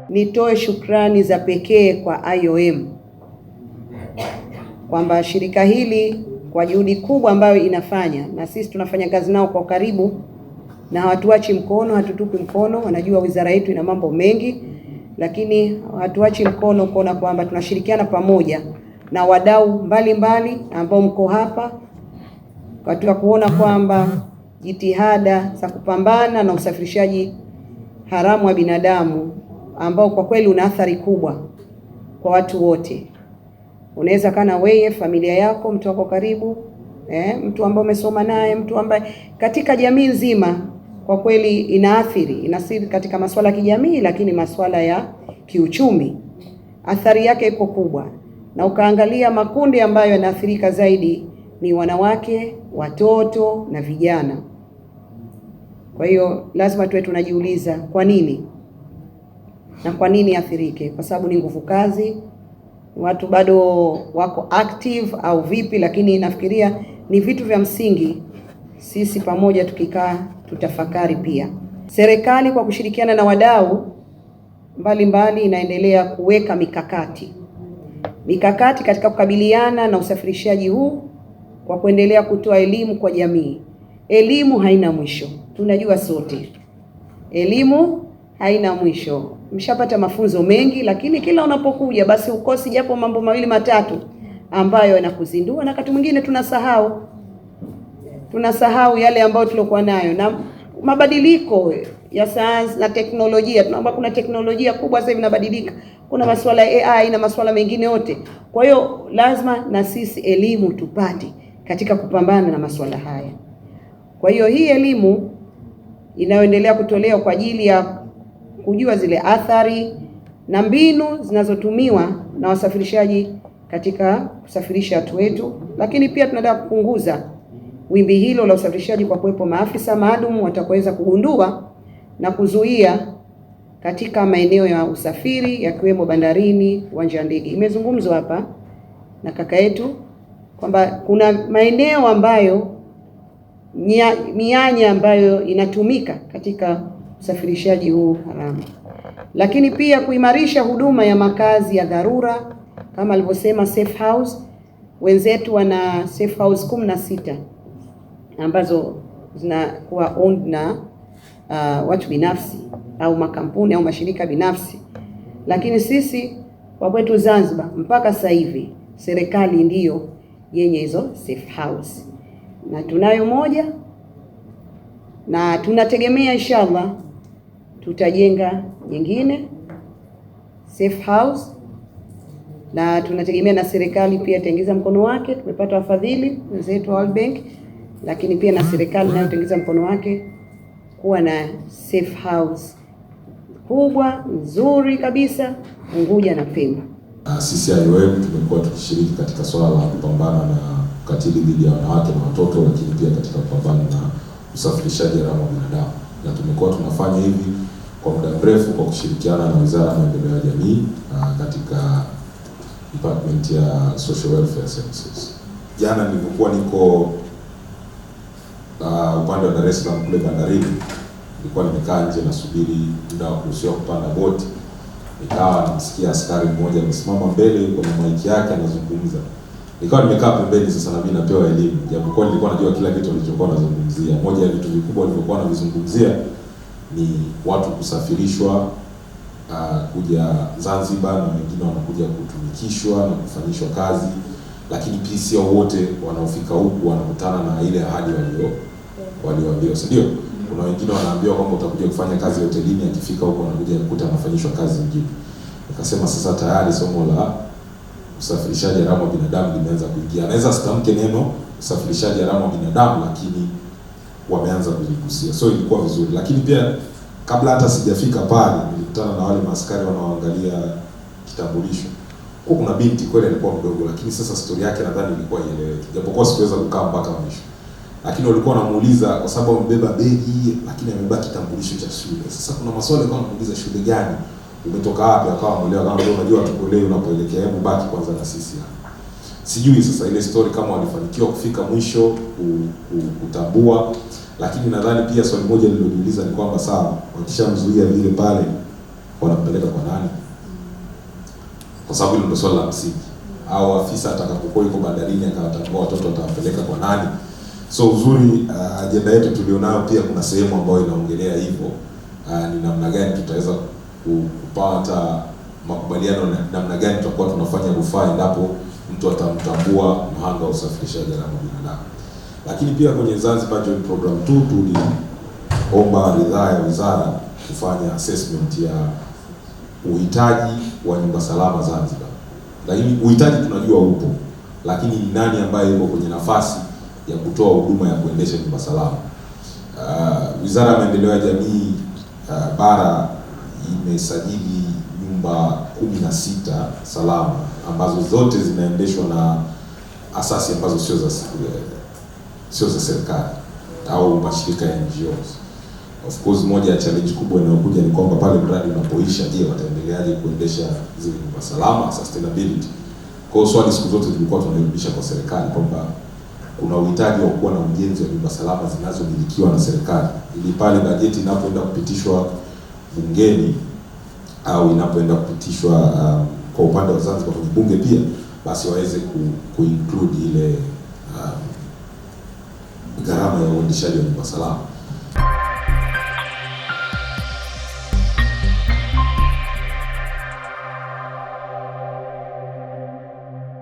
nitoe shukrani za pekee kwa IOM kwamba shirika hili kwa juhudi kubwa ambayo inafanya, na sisi tunafanya kazi nao kwa karibu na hawatuachi mkono, hatutupi mkono. Wanajua wizara yetu ina mambo mengi, lakini hatuachi mkono kuona kwamba tunashirikiana pamoja na wadau mbalimbali ambao mko hapa katika kuona kwamba jitihada za kupambana na usafirishaji haramu wa binadamu ambao kwa kweli una athari kubwa kwa watu wote. Unaweza kana wewe, familia yako, mtu wako karibu, mtu ambaye umesoma naye, mtu ambaye katika jamii nzima kwa kweli inaathiri katika masuala ya kijamii, lakini masuala ya kiuchumi athari yake iko kubwa. Na ukaangalia makundi ambayo yanaathirika zaidi ni wanawake, watoto na vijana. Kwa hiyo lazima tuwe tunajiuliza kwa nini? Na kwa nini athirike? Kwa sababu ni nguvu kazi, watu bado wako active au vipi? Lakini nafikiria ni vitu vya msingi sisi pamoja tukikaa tutafakari pia. Serikali kwa kushirikiana na wadau mbalimbali inaendelea kuweka mikakati katika kukabiliana na usafirishaji huu kwa kuendelea kutoa elimu kwa jamii. Elimu haina mwisho. Tunajua sote. Elimu haina mwisho. Mshapata mafunzo mengi, lakini kila unapokuja basi ukosi japo mambo mawili matatu ambayo yanakuzindua, na wakati mwingine tunasahau yale ambayo tulikuwa nayo. Na mabadiliko ya sayansi na teknolojia, tunaomba kuna teknolojia kubwa sasa hivi inabadilika. Kuna masuala ya AI na masuala mengine yote. Kwa hiyo lazima na sisi elimu tupate katika kupambana na masuala haya. Kwa hiyo hii elimu inayoendelea kutolewa kwa ajili ya kujua zile athari na mbinu zinazotumiwa na wasafirishaji katika kusafirisha watu wetu, lakini pia tunataka kupunguza wimbi hilo la usafirishaji kwa kuwepo maafisa maalum watakaweza kugundua na kuzuia katika maeneo ya usafiri yakiwemo bandarini, uwanja wa ndege. Imezungumzwa hapa na kaka yetu kwamba kuna maeneo ambayo mianya ambayo inatumika katika usafirishaji huu haramu. Lakini pia kuimarisha huduma ya makazi ya dharura kama alivyosema safe house. Wenzetu wana safe house 16 ambazo zinakuwa owned na watu binafsi au makampuni au mashirika binafsi. Lakini sisi kwa kwetu Zanzibar mpaka sasa hivi serikali ndiyo yenye hizo safe house. Na tunayo moja na tunategemea inshallah tutajenga nyingine safe house, na tunategemea na serikali pia itaingiza mkono wake. Tumepata wafadhili wenzetu World Bank, lakini pia na serikali nayo itaingiza mkono wake kuwa na safe house kubwa nzuri kabisa Unguja na Pemba. Sisi IOM tumekuwa tukishiriki katika swala la kupambana na ukatili dhidi ya wanawake na watoto, lakini pia katika kupambana na usafirishaji haramu wa binadamu. Na tumekuwa tunafanya hivi kwa muda mrefu kwa kushirikiana na Wizara ya Maendeleo ya Jamii katika Department ya Social Welfare Services. Jana nilipokuwa niko upande wa Dar es Salaam kule bandarini, nilikuwa nimekaa nje nasubiri muda wa kuruhusiwa kupanda boti. Nikawa namsikia askari mmoja amesimama mbele kwa mic yake anazungumza. Nikawa nimekaa pembeni sasa na mimi napewa elimu. Japokuwa nilikuwa najua kila kitu alichokuwa anazungumzia. Moja ya vitu vikubwa alivyokuwa anavizungumzia ni watu kusafirishwa kuja Zanzibar, na wengine wanakuja kutumikishwa na kufanyishwa kazi, lakini pia sio wote wanaofika huku wanakutana na ile ahadi walioambiwa, si ndio? Kuna wengine wanaambiwa kwamba utakuja kufanya kazi hotelini, akifika huko anakuja kukuta anafanyishwa kazi nyingine. Nikasema sasa tayari somo la usafirishaji haramu wa binadamu limeanza kuingia. Anaweza sitamke neno usafirishaji haramu wa binadamu, lakini wameanza kuligusia. So ilikuwa vizuri. Lakini pia kabla hata sijafika pale nilikutana na wale maaskari wanaoangalia kitambulisho. Kuna binti kweli alikuwa mdogo, lakini sasa story yake nadhani ilikuwa ieleweke. Japokuwa sikuweza kukaa mpaka mwisho. Lakini walikuwa wanamuuliza kwa sababu amebeba begi lakini amebeba kitambulisho cha shule. Sasa kuna maswali walikuwa wanamuuliza shule gani? Umetoka wapi? Akawa amuelewa kama ndio unajua tukuelewe unapoelekea, hebu baki kwanza na sisi hapa. Sijui sasa ile story kama walifanikiwa kufika mwisho kutambua, lakini nadhani pia swali moja nililojiuliza ni kwamba sawa, wakishamzuia vile pale wanampeleka kwa nani? Kwa sababu hilo ndio swali la msingi. Au afisa atakapokuwa yuko bandarini akawatambua watoto atawapeleka kwa nani? So uzuri ajenda yetu tulionayo pia kuna sehemu ambayo inaongelea hivyo, ni namna gani tutaweza kupata makubaliano na namna gani tutakuwa tunafanya rufaa endapo mtu atamtambua mhanga wa usafirishaji haramu wa binadamu. Lakini pia kwenye Zanzibar Joint Program 2 tuliomba ridhaa ya wizara kufanya assessment ya uhitaji wa nyumba salama Zanzibar. Lakini uhitaji tunajua upo, lakini ni nani ambaye yuko kwenye nafasi ya kutoa huduma ya kuendesha nyumba salama? Wizara ya Maendeleo ya Jamii bara imesajili nyumba 16 salama ambazo zote zinaendeshwa na asasi ambazo sio za serikali au mashirika ya NGOs. Of course moja ya challenge kubwa inayokuja ni kwamba pale mradi unapoisha, je, wataendeleaje kuendesha zile nyumba salama, sustainability. Kwa hiyo swali siku zote tulikuwa tunarudisha kwa serikali kwamba kuna uhitaji wa kuwa na ujenzi wa nyumba salama zinazomilikiwa na serikali, ili pale bajeti inapoenda kupitishwa bungeni au inapoenda kupitishwa kwa upande wa Zanzibar kwenye bunge pia, basi waweze include ile gharama ya uendeshaji wa nyumba salama.